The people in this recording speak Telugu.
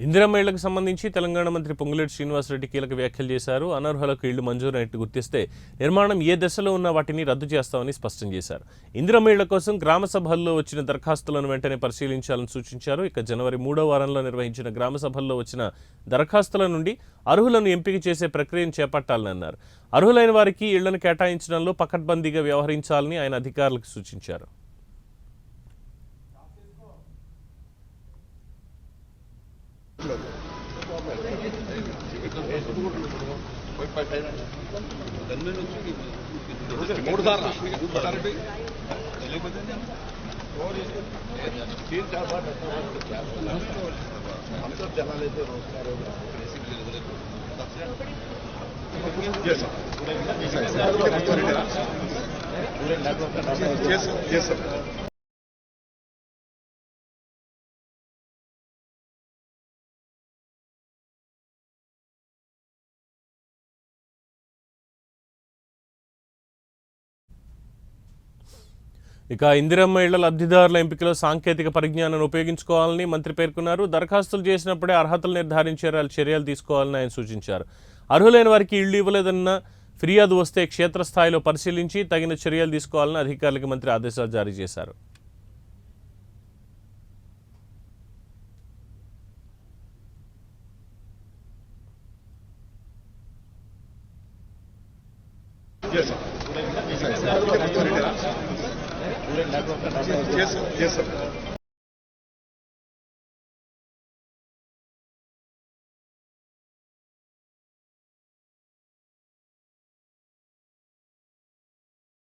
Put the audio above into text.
ఇందిరమ్మ ఇళ్లకు సంబంధించి తెలంగాణ మంత్రి పొంగులేటి శ్రీనివాసరెడ్డి కీలక వ్యాఖ్యలు చేశారు. అనర్హులకు ఇళ్లు మంజూరైనట్టు గుర్తిస్తే నిర్మాణం ఏ దశలో ఉన్న వాటిని రద్దు చేస్తామని స్పష్టం చేశారు. ఇందిరమ్మ ఇళ్ల కోసం గ్రామ సభల్లో వచ్చిన దరఖాస్తులను వెంటనే పరిశీలించాలని సూచించారు. ఇక జనవరి 3వ వారంలో నిర్వహించిన గ్రామ సభల్లో వచ్చిన దరఖాస్తుల నుండి అర్హులను ఎంపిక చేసే ప్రక్రియను చేపట్టాలని అన్నారు. అర్హులైన వారికి ఇళ్లను కేటాయించడంలో పకడ్బందీగా వ్యవహరించాలని ఆయన అధికారులకు సూచించారు. ఇక ఇందిరమ్మ ఇళ్ల లబ్ధిదారుల ఎంపికలో సాంకేతిక పరిజ్ఞానాన్ని ఉపయోగించుకోవాలని మంత్రి పేర్కొన్నారు. దరఖాస్తులు చేసినప్పుడే అర్హతలు నిర్ధారించే చర్యలు తీసుకోవాలని ఆయన సూచించారు. అర్హులైన వారికి ఇళ్లు ఇవ్వలేదన్న ఫిర్యాదు వస్తే క్షేత్రస్థాయిలో పరిశీలించి తగిన చర్యలు తీసుకోవాలని అధికారులకు మంత్రి ఆదేశాలు జారీ చేశారు. Yes, sir.